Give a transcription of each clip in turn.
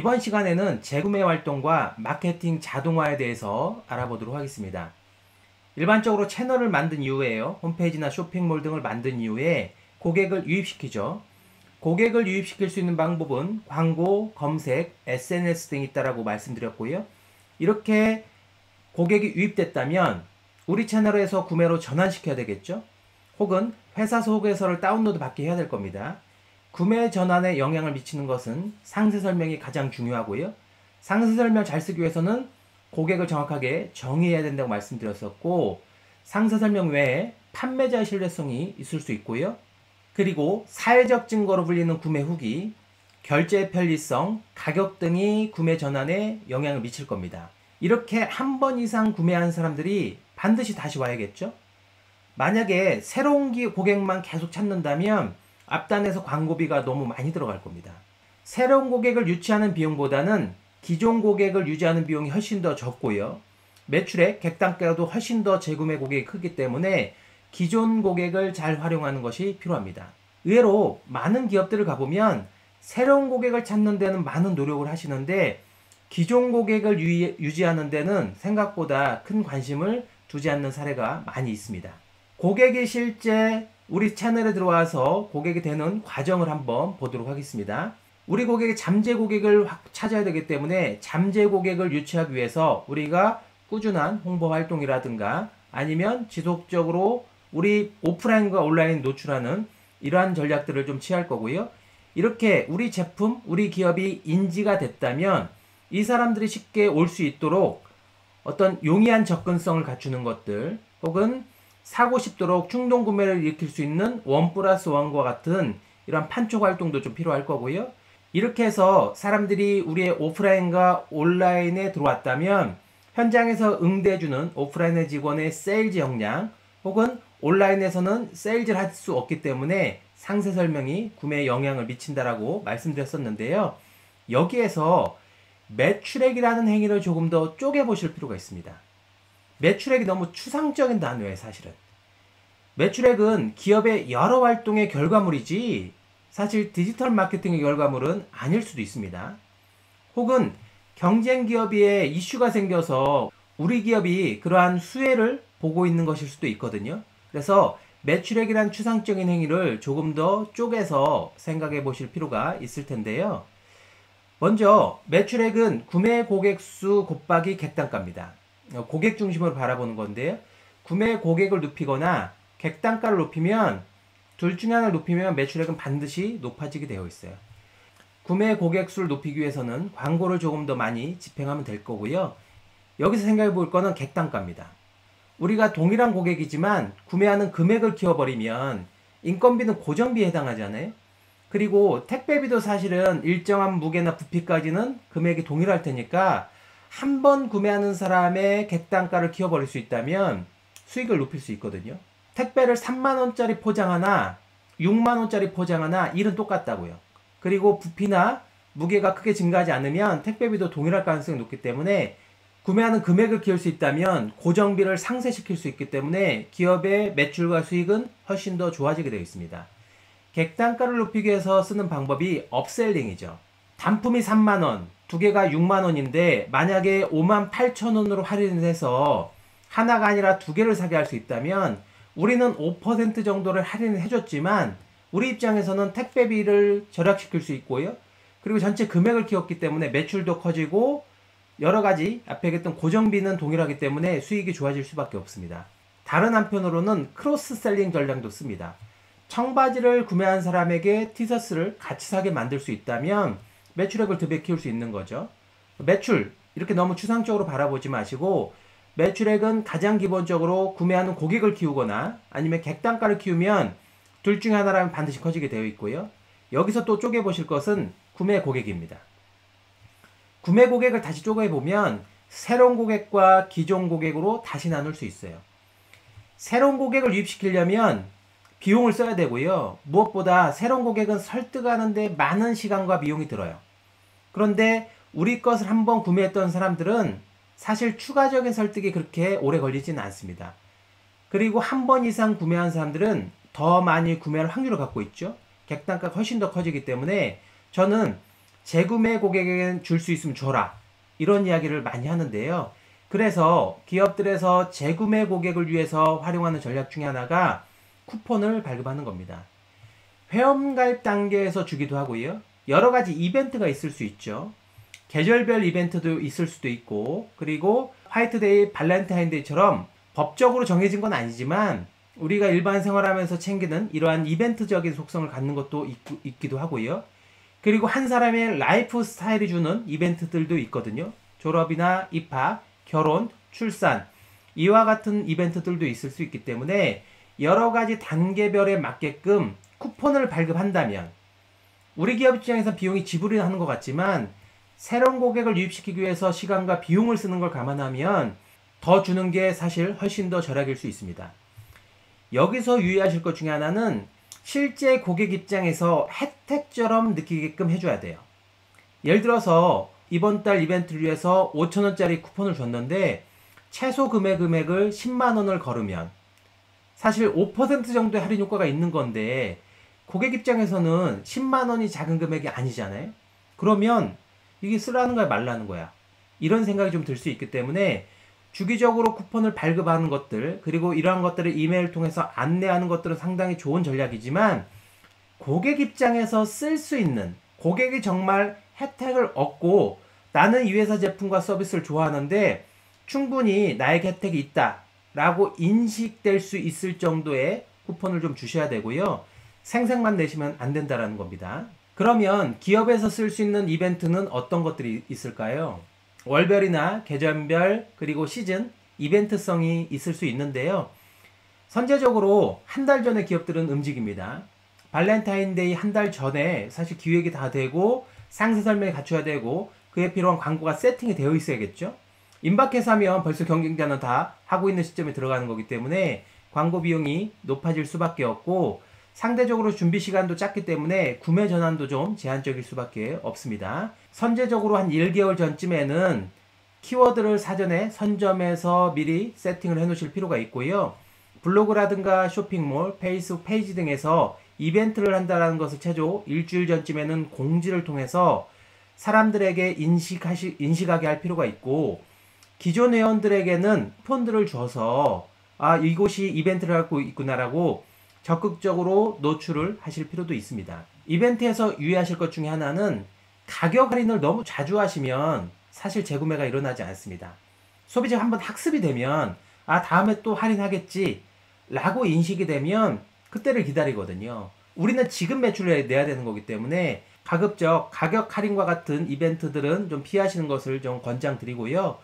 이번 시간에는 재구매 활동과 마케팅 자동화에 대해서 알아보도록 하겠습니다. 일반적으로 채널을 만든 이후에요. 홈페이지나 쇼핑몰 등을 만든 이후에 고객을 유입시키죠. 고객을 유입시킬 수 있는 방법은 광고, 검색, SNS 등이 있다고 말씀드렸고요. 이렇게 고객이 유입됐다면 우리 채널에서 구매로 전환시켜야 되겠죠. 혹은 회사 소개서를 다운로드 받게 해야 될 겁니다. 구매 전환에 영향을 미치는 것은 상세 설명이 가장 중요하고요. 상세 설명 잘 쓰기 위해서는 고객을 정확하게 정의해야 된다고 말씀드렸었고, 상세 설명 외에 판매자의 신뢰성이 있을 수 있고요. 그리고 사회적 증거로 불리는 구매 후기, 결제 편리성, 가격 등이 구매 전환에 영향을 미칠 겁니다. 이렇게 한 번 이상 구매한 사람들이 반드시 다시 와야겠죠? 만약에 새로운 고객만 계속 찾는다면 앞단에서 광고비가 너무 많이 들어갈 겁니다. 새로운 고객을 유치하는 비용보다는 기존 고객을 유지하는 비용이 훨씬 더 적고요. 매출액, 객단가도 훨씬 더 재구매 고객이 크기 때문에 기존 고객을 잘 활용하는 것이 필요합니다. 의외로 많은 기업들을 가보면 새로운 고객을 찾는 데는 많은 노력을 하시는데 기존 고객을 유지하는 데는 생각보다 큰 관심을 두지 않는 사례가 많이 있습니다. 고객이 실제 우리 채널에 들어와서 고객이 되는 과정을 한번 보도록 하겠습니다. 우리 고객이 잠재 고객을 찾아야 되기 때문에 잠재 고객을 유치하기 위해서 우리가 꾸준한 홍보 활동이라든가 아니면 지속적으로 우리 오프라인과 온라인 노출하는 이러한 전략들을 좀 취할 거고요. 이렇게 우리 제품, 우리 기업이 인지가 됐다면 이 사람들이 쉽게 올 수 있도록 어떤 용이한 접근성을 갖추는 것들, 혹은 사고 싶도록 충동 구매를 일으킬 수 있는 1+1과 같은 이런 판촉 활동도 좀 필요할 거고요. 이렇게 해서 사람들이 우리의 오프라인과 온라인에 들어왔다면 현장에서 응대해주는 오프라인의 직원의 세일즈 역량, 혹은 온라인에서는 세일즈를 할 수 없기 때문에 상세 설명이 구매에 영향을 미친다라고 말씀드렸었는데요. 여기에서 매출액이라는 행위를 조금 더 쪼개보실 필요가 있습니다. 매출액이 너무 추상적인 단어예요, 사실은. 매출액은 기업의 여러 활동의 결과물이지 사실 디지털 마케팅의 결과물은 아닐 수도 있습니다. 혹은 경쟁 기업에 이슈가 생겨서 우리 기업이 그러한 수혜를 보고 있는 것일 수도 있거든요. 그래서 매출액이란 추상적인 행위를 조금 더 쪼개서 생각해 보실 필요가 있을 텐데요. 먼저 매출액은 구매 고객 수 곱하기 객단가입니다. 고객 중심으로 바라보는 건데요. 구매 고객을 높이거나 객단가를 높이면, 둘 중에 하나를 높이면 매출액은 반드시 높아지게 되어 있어요. 구매 고객 수를 높이기 위해서는 광고를 조금 더 많이 집행하면 될 거고요. 여기서 생각해 볼 거는 객단가입니다. 우리가 동일한 고객이지만 구매하는 금액을 키워버리면 인건비는 고정비에 해당하잖아요. 그리고 택배비도 사실은 일정한 무게나 부피까지는 금액이 동일할 테니까 한 번 구매하는 사람의 객단가를 키워버릴 수 있다면 수익을 높일 수 있거든요. 택배를 3만원짜리 포장 하나, 6만원짜리 포장 하나, 일은 똑같다고요. 그리고 부피나 무게가 크게 증가하지 않으면 택배비도 동일할 가능성이 높기 때문에 구매하는 금액을 키울 수 있다면 고정비를 상쇄시킬 수 있기 때문에 기업의 매출과 수익은 훨씬 더 좋아지게 되어 있습니다. 객단가를 높이기 위해서 쓰는 방법이 업셀링이죠. 단품이 3만원, 두 개가 6만원인데 만약에 58,000원으로 할인을 해서 하나가 아니라 두 개를 사게 할 수 있다면 우리는 5% 정도를 할인을 해줬지만 우리 입장에서는 택배비를 절약시킬 수 있고요. 그리고 전체 금액을 키웠기 때문에 매출도 커지고 여러가지 앞에 얘기했던 고정비는 동일하기 때문에 수익이 좋아질 수밖에 없습니다. 다른 한편으로는 크로스셀링 전략도 씁니다. 청바지를 구매한 사람에게 티셔츠를 같이 사게 만들 수 있다면 매출액을 2배 키울 수 있는 거죠. 매출, 이렇게 너무 추상적으로 바라보지 마시고 매출액은 가장 기본적으로 구매하는 고객을 키우거나 아니면 객단가를 키우면 둘 중에 하나라면 반드시 커지게 되어 있고요. 여기서 또 쪼개보실 것은 구매 고객입니다. 구매 고객을 다시 쪼개보면 새로운 고객과 기존 고객으로 다시 나눌 수 있어요. 새로운 고객을 유입시키려면 비용을 써야 되고요. 무엇보다 새로운 고객은 설득하는데 많은 시간과 비용이 들어요. 그런데 우리 것을 한번 구매했던 사람들은 사실 추가적인 설득이 그렇게 오래 걸리지는 않습니다. 그리고 한 번 이상 구매한 사람들은 더 많이 구매할 확률을 갖고 있죠. 객단가가 훨씬 더 커지기 때문에 저는 재구매 고객에게는 줄 수 있으면 줘라. 이런 이야기를 많이 하는데요. 그래서 기업들에서 재구매 고객을 위해서 활용하는 전략 중에 하나가 쿠폰을 발급하는 겁니다. 회원가입 단계에서 주기도 하고요. 여러 가지 이벤트가 있을 수 있죠. 계절별 이벤트도 있을 수도 있고, 그리고 화이트데이, 발렌타인데이처럼 법적으로 정해진 건 아니지만 우리가 일반 생활하면서 챙기는 이러한 이벤트적인 속성을 갖는 것도 있기도 하고요. 그리고 한 사람의 라이프 스타일이 주는 이벤트들도 있거든요. 졸업이나 입학, 결혼, 출산, 이와 같은 이벤트들도 있을 수 있기 때문에 여러 가지 단계별에 맞게끔 쿠폰을 발급한다면, 우리 기업 입장에서 비용이 지불이 하는 것 같지만 새로운 고객을 유입시키기 위해서 시간과 비용을 쓰는 걸 감안하면 더 주는 게 사실 훨씬 더 절약일 수 있습니다. 여기서 유의하실 것 중에 하나는 실제 고객 입장에서 혜택처럼 느끼게끔 해줘야 돼요. 예를 들어서 이번 달 이벤트를 위해서 5,000원짜리 쿠폰을 줬는데 최소 금액을 10만원을 걸으면 사실 5% 정도의 할인 효과가 있는 건데, 고객 입장에서는 10만원이 작은 금액이 아니잖아요. 그러면 이게 쓰라는 거야 말라는 거야, 이런 생각이 좀 들 수 있기 때문에 주기적으로 쿠폰을 발급하는 것들, 그리고 이러한 것들을 이메일 통해서 안내하는 것들은 상당히 좋은 전략이지만, 고객 입장에서 쓸 수 있는, 고객이 정말 혜택을 얻고 나는 이 회사 제품과 서비스를 좋아하는데 충분히 나에게 혜택이 있다 라고 인식될 수 있을 정도의 쿠폰을 좀 주셔야 되고요. 생색만 내시면 안 된다라는 겁니다. 그러면 기업에서 쓸 수 있는 이벤트는 어떤 것들이 있을까요? 월별이나 계절별, 그리고 시즌, 이벤트성이 있을 수 있는데요. 선제적으로 한 달 전에 기업들은 움직입니다. 발렌타인데이 한 달 전에 사실 기획이 다 되고 상세 설명이 갖춰야 되고 그에 필요한 광고가 세팅이 되어 있어야겠죠. 임박해서 하면 벌써 경쟁자는 다 하고 있는 시점에 들어가는 거기 때문에 광고 비용이 높아질 수밖에 없고, 상대적으로 준비 시간도 짧기 때문에 구매 전환도 좀 제한적일 수밖에 없습니다. 선제적으로 한 1개월 전쯤에는 키워드를 사전에 선점해서 미리 세팅을 해 놓으실 필요가 있고요. 블로그라든가 쇼핑몰, 페이스북 페이지 등에서 이벤트를 한다는 것을 최소 일주일 전쯤에는 공지를 통해서 사람들에게 인식하게 할 필요가 있고, 기존 회원들에게는 쿠폰들을 줘서 이곳이 이벤트를 하고 있구나라고 적극적으로 노출을 하실 필요도 있습니다. 이벤트에서 유의하실 것 중에 하나는 가격 할인을 너무 자주 하시면 사실 재구매가 일어나지 않습니다. 소비자가 한번 학습이 되면 다음에 또 할인하겠지 라고 인식이 되면 그때를 기다리거든요. 우리는 지금 매출을 내야 되는 거기 때문에 가급적 가격 할인과 같은 이벤트들은 좀 피하시는 것을 좀 권장드리고요.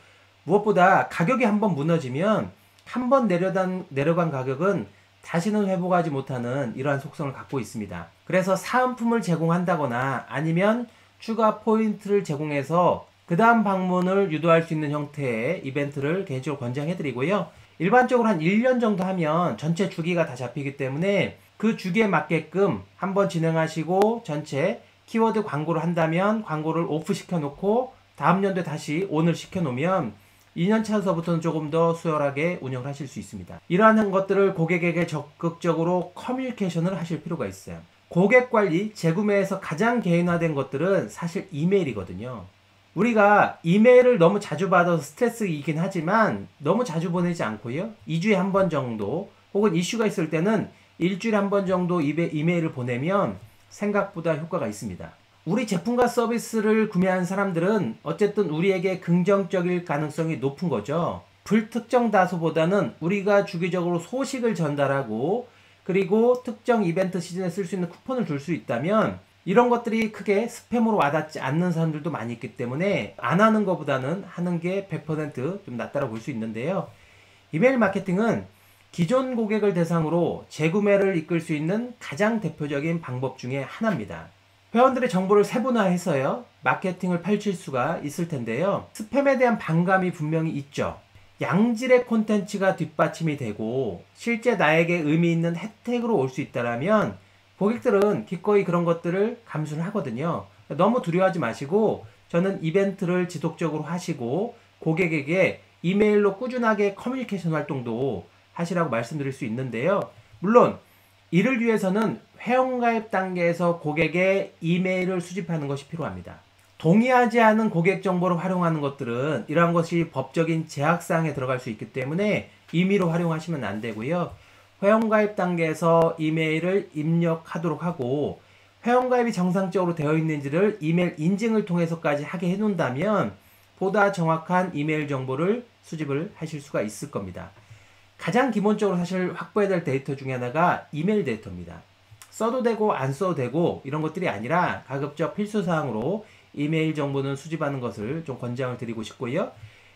무엇보다 가격이 한번 무너지면 한번 내려간 가격은 다시는 회복하지 못하는 이러한 속성을 갖고 있습니다. 그래서 사은품을 제공한다거나 아니면 추가 포인트를 제공해서 그 다음 방문을 유도할 수 있는 형태의 이벤트를 개인적으로 권장해드리고요. 일반적으로 한 1년 정도 하면 전체 주기가 다 잡히기 때문에 그 주기에 맞게끔 한번 진행하시고 전체 키워드 광고를 한다면 광고를 오프 시켜놓고 다음 연도에 다시 온을 시켜놓으면 2년 차서부터는 조금 더 수월하게 운영을 하실 수 있습니다. 이러한 것들을 고객에게 적극적으로 커뮤니케이션을 하실 필요가 있어요. 고객 관리, 재구매에서 가장 개인화된 것들은 사실 이메일이거든요. 우리가 이메일을 너무 자주 받아서 스트레스이긴 하지만 너무 자주 보내지 않고요. 2주에 한 번 정도 혹은 이슈가 있을 때는 일주일에 한 번 정도 이메일을 보내면 생각보다 효과가 있습니다. 우리 제품과 서비스를 구매한 사람들은 어쨌든 우리에게 긍정적일 가능성이 높은 거죠. 불특정 다수보다는 우리가 주기적으로 소식을 전달하고 그리고 특정 이벤트 시즌에 쓸 수 있는 쿠폰을 줄 수 있다면 이런 것들이 크게 스팸으로 와닿지 않는 사람들도 많이 있기 때문에 안 하는 것보다는 하는 게 100% 좀 낫다고 볼 수 있는데요. 이메일 마케팅은 기존 고객을 대상으로 재구매를 이끌 수 있는 가장 대표적인 방법 중에 하나입니다. 회원들의 정보를 세분화해서요, 마케팅을 펼칠 수가 있을 텐데요. 스팸에 대한 반감이 분명히 있죠. 양질의 콘텐츠가 뒷받침이 되고 실제 나에게 의미 있는 혜택으로 올 수 있다면 고객들은 기꺼이 그런 것들을 감수를 하거든요. 너무 두려워하지 마시고 저는 이벤트를 지속적으로 하시고 고객에게 이메일로 꾸준하게 커뮤니케이션 활동도 하시라고 말씀드릴 수 있는데요. 물론 이를 위해서는 회원가입 단계에서 고객의 이메일을 수집하는 것이 필요합니다. 동의하지 않은 고객 정보를 활용하는 것들은 이러한 것이 법적인 제약사항에 들어갈 수 있기 때문에 임의로 활용하시면 안 되고요. 회원가입 단계에서 이메일을 입력하도록 하고 회원가입이 정상적으로 되어 있는지를 이메일 인증을 통해서까지 하게 해놓는다면 보다 정확한 이메일 정보를 수집을 하실 수가 있을 겁니다. 가장 기본적으로 사실 확보해야 될 데이터 중에 하나가 이메일 데이터입니다. 써도 되고 안 써도 되고 이런 것들이 아니라 가급적 필수사항으로 이메일 정보는 수집하는 것을 좀 권장을 드리고 싶고요.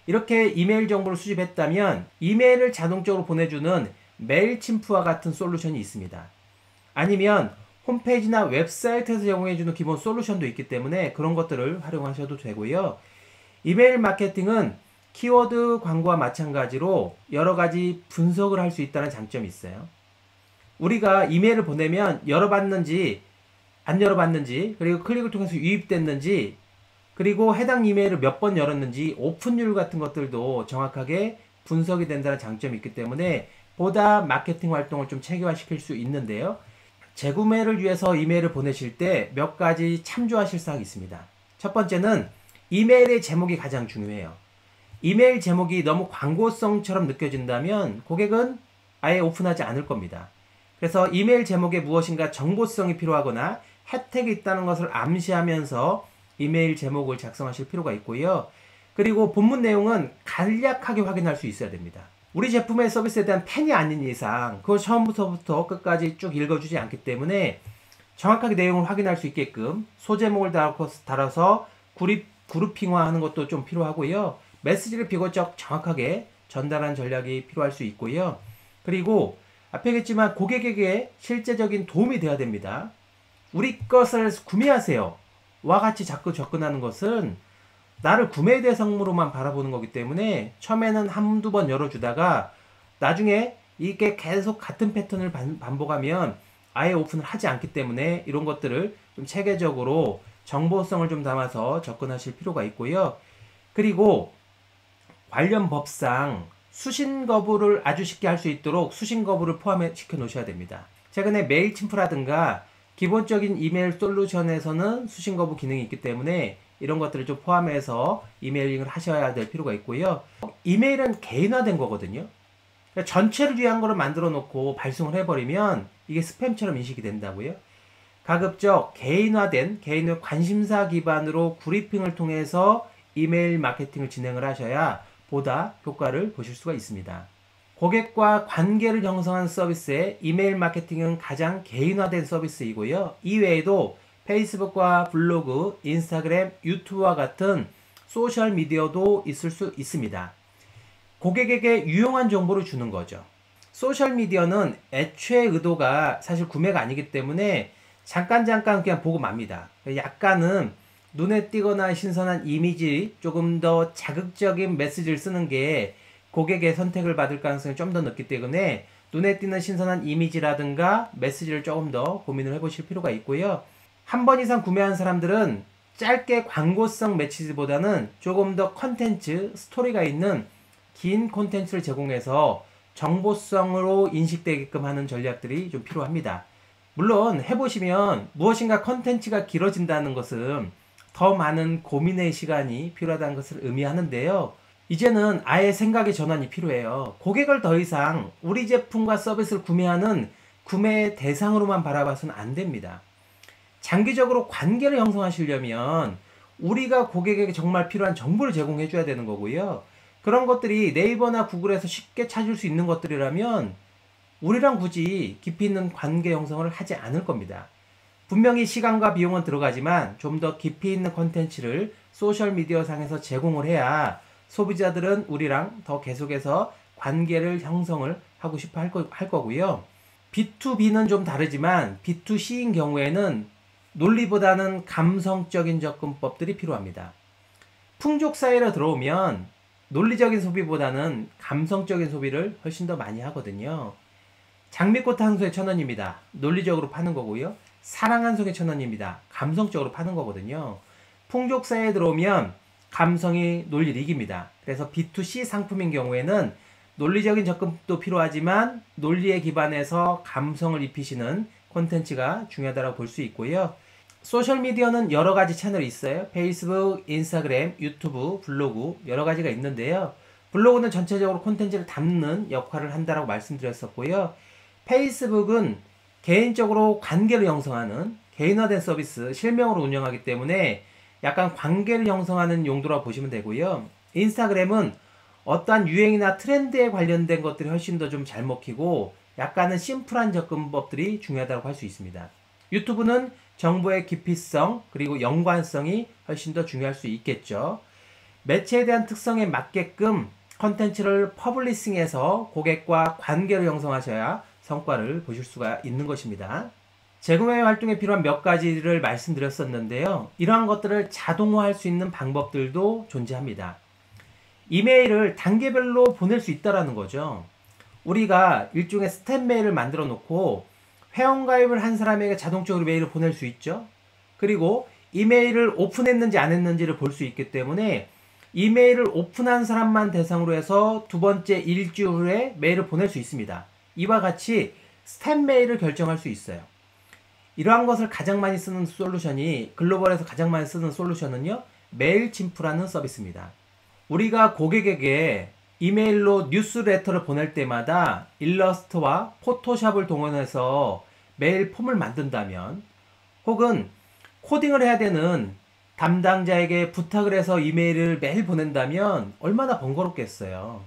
이렇게 이메일 정보를 수집했다면 이메일을 자동적으로 보내주는 메일침프와 같은 솔루션이 있습니다. 아니면 홈페이지나 웹사이트에서 제공해주는 기본 솔루션도 있기 때문에 그런 것들을 활용하셔도 되고요. 이메일 마케팅은 키워드 광고와 마찬가지로 여러 가지 분석을 할 수 있다는 장점이 있어요. 우리가 이메일을 보내면 열어봤는지 안 열어봤는지 그리고 클릭을 통해서 유입됐는지 그리고 해당 이메일을 몇 번 열었는지 오픈율 같은 것들도 정확하게 분석이 된다는 장점이 있기 때문에 보다 마케팅 활동을 좀 체계화시킬 수 있는데요. 재구매를 위해서 이메일을 보내실 때 몇 가지 참조하실 사항이 있습니다. 첫 번째는 이메일의 제목이 가장 중요해요. 이메일 제목이 너무 광고성처럼 느껴진다면 고객은 아예 오픈하지 않을 겁니다. 그래서 이메일 제목에 무엇인가 정보성이 필요하거나 혜택이 있다는 것을 암시하면서 이메일 제목을 작성하실 필요가 있고요. 그리고 본문 내용은 간략하게 확인할 수 있어야 됩니다. 우리 제품의 서비스에 대한 팬이 아닌 이상 그걸 처음부터 끝까지 쭉 읽어주지 않기 때문에 정확하게 내용을 확인할 수 있게끔 소제목을 달아서 그룹핑화하는 것도 좀 필요하고요. 메시지를 비교적 정확하게 전달하는 전략이 필요할 수 있고요. 그리고 앞에 얘기했지만 고객에게 실제적인 도움이 되어야 됩니다. 우리 것을 구매하세요 와 같이 자꾸 접근하는 것은 나를 구매 대상으로만 바라보는 거기 때문에 처음에는 한두 번 열어주다가 나중에 이게 계속 같은 패턴을 반복하면 아예 오픈을 하지 않기 때문에 이런 것들을 좀 체계적으로 정보성을 좀 담아서 접근하실 필요가 있고요. 그리고 관련 법상 수신 거부를 아주 쉽게 할 수 있도록 수신 거부를 포함시켜 놓으셔야 됩니다. 최근에 메일침프라든가 기본적인 이메일 솔루션에서는 수신 거부 기능이 있기 때문에 이런 것들을 좀 포함해서 이메일링을 하셔야 될 필요가 있고요. 이메일은 개인화된 거거든요. 그러니까 전체를 위한 거를 만들어 놓고 발송을 해버리면 이게 스팸처럼 인식이 된다고요. 가급적 개인화된 개인의 관심사 기반으로 그리핑을 통해서 이메일 마케팅을 진행을 하셔야 보다 효과를 보실 수가 있습니다. 고객과 관계를 형성하는 서비스에 이메일 마케팅은 가장 개인화된 서비스이고요. 이외에도 페이스북과 블로그, 인스타그램, 유튜브와 같은 소셜미디어도 있을 수 있습니다. 고객에게 유용한 정보를 주는 거죠. 소셜미디어는 애초에 의도가 사실 구매가 아니기 때문에 잠깐 그냥 보고 맙니다. 약간은 눈에 띄거나 신선한 이미지, 조금 더 자극적인 메시지를 쓰는 게 고객의 선택을 받을 가능성이 좀 더 높기 때문에 눈에 띄는 신선한 이미지라든가 메시지를 조금 더 고민을 해보실 필요가 있고요. 한 번 이상 구매한 사람들은 짧게 광고성 메시지보다는 조금 더 컨텐츠, 스토리가 있는 긴 콘텐츠를 제공해서 정보성으로 인식되게끔 하는 전략들이 좀 필요합니다. 물론 해보시면 무엇인가 컨텐츠가 길어진다는 것은 더 많은 고민의 시간이 필요하다는 것을 의미하는데요. 이제는 아예 생각의 전환이 필요해요. 고객을 더 이상 우리 제품과 서비스를 구매하는 구매 대상으로만 바라봐서는 안 됩니다. 장기적으로 관계를 형성하시려면 우리가 고객에게 정말 필요한 정보를 제공해 줘야 되는 거고요. 그런 것들이 네이버나 구글에서 쉽게 찾을 수 있는 것들이라면 우리랑 굳이 깊이 있는 관계 형성을 하지 않을 겁니다. 분명히 시간과 비용은 들어가지만 좀 더 깊이 있는 콘텐츠를 소셜미디어 상에서 제공을 해야 소비자들은 우리랑 더 계속해서 관계를 형성을 하고 싶어 할 거고요. B2B는 좀 다르지만 B2C인 경우에는 논리보다는 감성적인 접근법들이 필요합니다. 풍족 사회로 들어오면 논리적인 소비보다는 감성적인 소비를 훨씬 더 많이 하거든요. 장미꽃 한 송이 1,000원입니다. 논리적으로 파는 거고요. 사랑 한 송이 1,000원입니다. 감성적으로 파는 거거든요. 풍족 사회에 들어오면 감성이 논리를 이깁니다. 그래서 B2C 상품인 경우에는 논리적인 접근도 필요하지만 논리에 기반해서 감성을 입히시는 콘텐츠가 중요하다고 볼 수 있고요. 소셜미디어는 여러 가지 채널이 있어요. 페이스북, 인스타그램, 유튜브, 블로그 여러 가지가 있는데요. 블로그는 전체적으로 콘텐츠를 담는 역할을 한다고 말씀드렸었고요. 페이스북은 개인적으로 관계를 형성하는 개인화된 서비스, 실명으로 운영하기 때문에 약간 관계를 형성하는 용도라고 보시면 되고요. 인스타그램은 어떠한 유행이나 트렌드에 관련된 것들이 훨씬 더 좀 잘 먹히고 약간은 심플한 접근법들이 중요하다고 할 수 있습니다. 유튜브는 정보의 깊이성 그리고 연관성이 훨씬 더 중요할 수 있겠죠. 매체에 대한 특성에 맞게끔 컨텐츠를 퍼블리싱해서 고객과 관계를 형성하셔야 성과를 보실 수가 있는 것입니다. 재구매 활동에 필요한 몇 가지를 말씀드렸었는데요. 이러한 것들을 자동화할 수 있는 방법들도 존재합니다. 이메일을 단계별로 보낼 수 있다는 거죠. 우리가 일종의 스텝 메일을 만들어 놓고 회원가입을 한 사람에게 자동적으로 메일을 보낼 수 있죠. 그리고 이메일을 오픈했는지 안 했는지를 볼 수 있기 때문에 이메일을 오픈한 사람만 대상으로 해서 두 번째 일주일 후에 메일을 보낼 수 있습니다. 이와 같이 스텝 메일을 결정할 수 있어요. 이러한 것을 가장 많이 쓰는 솔루션이 글로벌에서 가장 많이 쓰는 솔루션은요. 메일침프라는 서비스입니다. 우리가 고객에게 이메일로 뉴스레터를 보낼 때마다 일러스트와 포토샵을 동원해서 메일 폼을 만든다면 혹은 코딩을 해야 되는 담당자에게 부탁을 해서 이메일을 매일 보낸다면 얼마나 번거롭겠어요.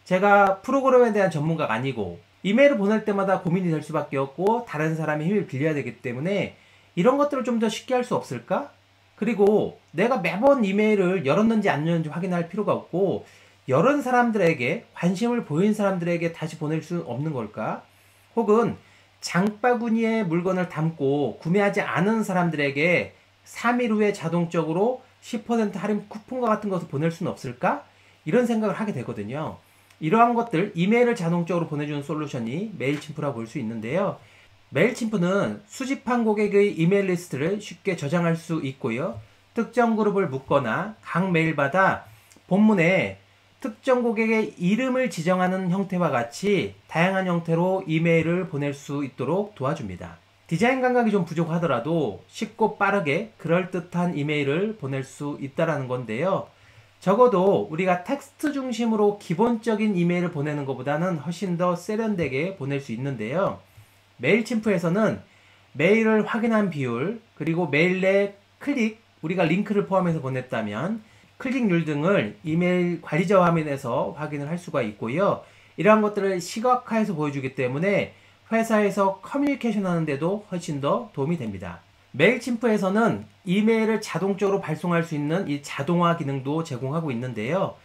제가 프로그램에 대한 전문가가 아니고 이메일을 보낼 때마다 고민이 될 수밖에 없고 다른 사람의 힘을 빌려야 되기 때문에 이런 것들을 좀 더 쉽게 할 수 없을까? 그리고 내가 매번 이메일을 열었는지 안 열었는지 확인할 필요가 없고 열은 사람들에게 관심을 보인 사람들에게 다시 보낼 수 없는 걸까? 혹은 장바구니에 물건을 담고 구매하지 않은 사람들에게 3일 후에 자동적으로 10% 할인 쿠폰과 같은 것을 보낼 수는 없을까? 이런 생각을 하게 되거든요. 이러한 것들 이메일을 자동적으로 보내주는 솔루션이 메일침프라고 볼 수 있는데요. 메일침프는 수집한 고객의 이메일 리스트를 쉽게 저장할 수 있고요. 특정 그룹을 묶거나 각 메일마다 본문에 특정 고객의 이름을 지정하는 형태와 같이 다양한 형태로 이메일을 보낼 수 있도록 도와줍니다. 디자인 감각이 좀 부족하더라도 쉽고 빠르게 그럴듯한 이메일을 보낼 수 있다는 건데요. 적어도 우리가 텍스트 중심으로 기본적인 이메일을 보내는 것보다는 훨씬 더 세련되게 보낼 수 있는데요. 메일침프에서는 메일을 확인한 비율, 그리고 메일 내 클릭, 우리가 링크를 포함해서 보냈다면 클릭률 등을 이메일 관리자 화면에서 확인을 할 수가 있고요. 이러한 것들을 시각화해서 보여주기 때문에 회사에서 커뮤니케이션 하는데도 훨씬 더 도움이 됩니다. 메일침프에서는 이메일을 자동적으로 발송할 수 있는 이 자동화 기능도 제공하고 있는데요.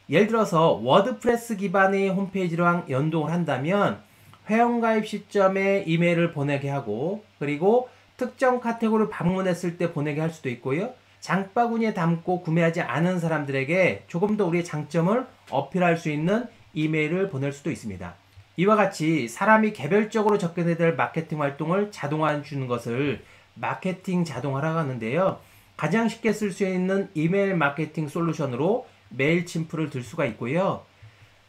예를 들어서 워드프레스 기반의 홈페이지랑 연동을 한다면 회원가입 시점에 이메일을 보내게 하고 그리고 특정 카테고리를 방문했을 때 보내게 할 수도 있고요. 장바구니에 담고 구매하지 않은 사람들에게 조금 더 우리의 장점을 어필할 수 있는 이메일을 보낼 수도 있습니다. 이와 같이 사람이 개별적으로 접근해야 될 마케팅 활동을 자동화해 주는 것을 마케팅 자동화라고 하는데요. 가장 쉽게 쓸 수 있는 이메일 마케팅 솔루션으로 메일침프를 들 수가 있고요.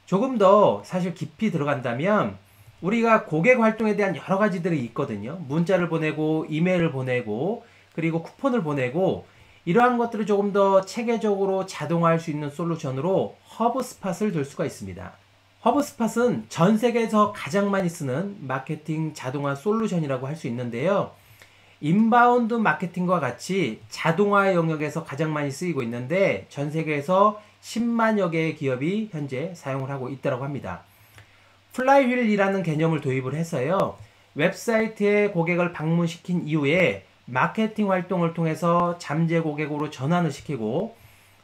조금 더 사실 깊이 들어간다면 우리가 고객 활동에 대한 여러 가지들이 있거든요. 문자를 보내고 이메일을 보내고 그리고 쿠폰을 보내고 이러한 것들을 조금 더 체계적으로 자동화할 수 있는 솔루션으로 허브스팟을 들 수가 있습니다. 허브스팟은 전 세계에서 가장 많이 쓰는 마케팅 자동화 솔루션이라고 할 수 있는데요. 인바운드 마케팅과 같이 자동화 영역에서 가장 많이 쓰이고 있는데 전 세계에서 10만여 개의 기업이 현재 사용을 하고 있다고 합니다. 플라이휠이라는 개념을 도입을 해서요. 웹사이트에 고객을 방문시킨 이후에 마케팅 활동을 통해서 잠재 고객으로 전환을 시키고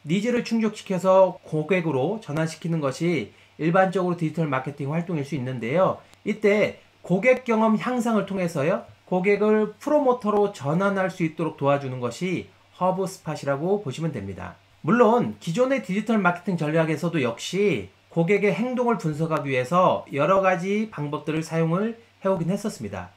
니즈를 충족시켜서 고객으로 전환시키는 것이 일반적으로 디지털 마케팅 활동일 수 있는데요. 이때 고객 경험 향상을 통해서요. 고객을 프로모터로 전환할 수 있도록 도와주는 것이 허브스팟이라고 보시면 됩니다. 물론 기존의 디지털 마케팅 전략에서도 역시 고객의 행동을 분석하기 위해서 여러 가지 방법들을 사용을 해오긴 했었습니다.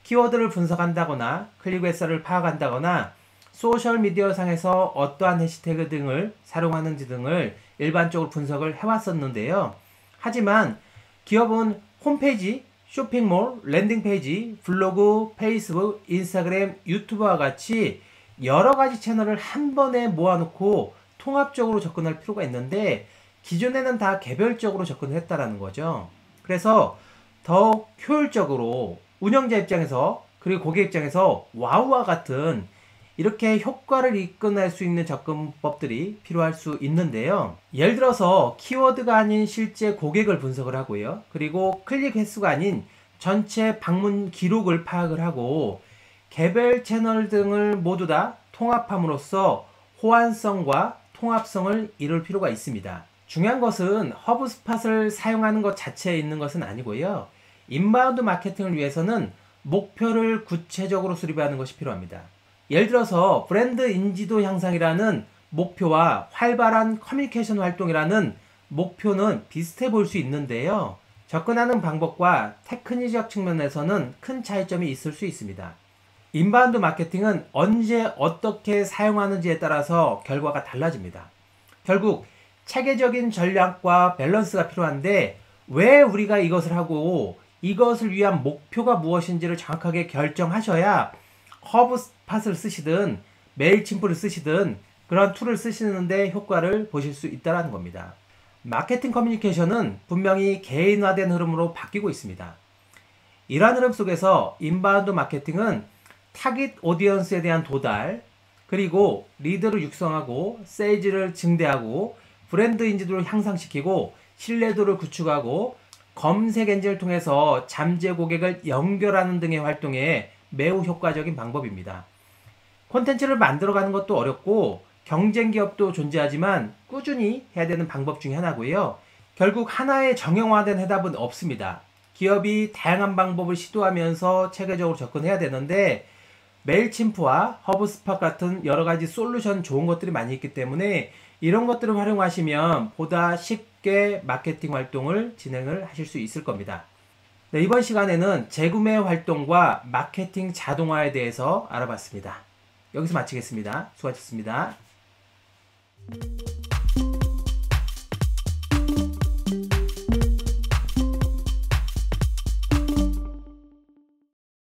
키워드를 분석한다거나 클릭 횟수를 파악한다거나 소셜미디어 상에서 어떠한 해시태그 등을 사용하는지 등을 일반적으로 분석을 해왔었는데요. 하지만 기업은 홈페이지, 쇼핑몰, 랜딩페이지, 블로그, 페이스북, 인스타그램, 유튜브와 같이 여러 가지 채널을 한 번에 모아놓고 통합적으로 접근할 필요가 있는데 기존에는 다 개별적으로 접근을 했다라는 거죠. 그래서 더 효율적으로 운영자 입장에서 그리고 고객 입장에서 와우와 같은 이렇게 효과를 이끌어낼 수 있는 접근법들이 필요할 수 있는데요. 예를 들어서 키워드가 아닌 실제 고객을 분석을 하고요. 그리고 클릭 횟수가 아닌 전체 방문 기록을 파악을 하고 개별 채널 등을 모두 다 통합함으로써 호환성과 통합성을 이룰 필요가 있습니다. 중요한 것은 허브스팟을 사용하는 것 자체에 있는 것은 아니고요. 인바운드 마케팅을 위해서는 목표를 구체적으로 수립하는 것이 필요합니다. 예를 들어서 브랜드 인지도 향상이라는 목표와 활발한 커뮤니케이션 활동이라는 목표는 비슷해 보일 수 있는데요. 접근하는 방법과 테크니적 측면에서는 큰 차이점이 있을 수 있습니다. 인바운드 마케팅은 언제 어떻게 사용하는지에 따라서 결과가 달라집니다. 결국 체계적인 전략과 밸런스가 필요한데 왜 우리가 이것을 하고 이것을 위한 목표가 무엇인지를 정확하게 결정하셔야 허브스팟을 쓰시든 메일침프를 쓰시든 그런 툴을 쓰시는데 효과를 보실 수 있다는 겁니다. 마케팅 커뮤니케이션은 분명히 개인화된 흐름으로 바뀌고 있습니다. 이러한 흐름 속에서 인바운드 마케팅은 타깃 오디언스에 대한 도달, 그리고 리더를 육성하고 세일즈를 증대하고 브랜드 인지도를 향상시키고 신뢰도를 구축하고 검색 엔진을 통해서 잠재 고객을 연결하는 등의 활동에 매우 효과적인 방법입니다. 콘텐츠를 만들어가는 것도 어렵고 경쟁 기업도 존재하지만 꾸준히 해야 되는 방법 중에 하나고요. 결국 하나의 정형화된 해답은 없습니다. 기업이 다양한 방법을 시도하면서 체계적으로 접근해야 되는데 메일침프와 허브스팟 같은 여러 가지 솔루션 좋은 것들이 많이 있기 때문에 이런 것들을 활용하시면 보다 쉽게 마케팅 활동을 진행을 하실 수 있을 겁니다. 네, 이번 시간에는 재구매 활동과 마케팅 자동화에 대해서 알아봤습니다. 여기서 마치겠습니다. 수고하셨습니다.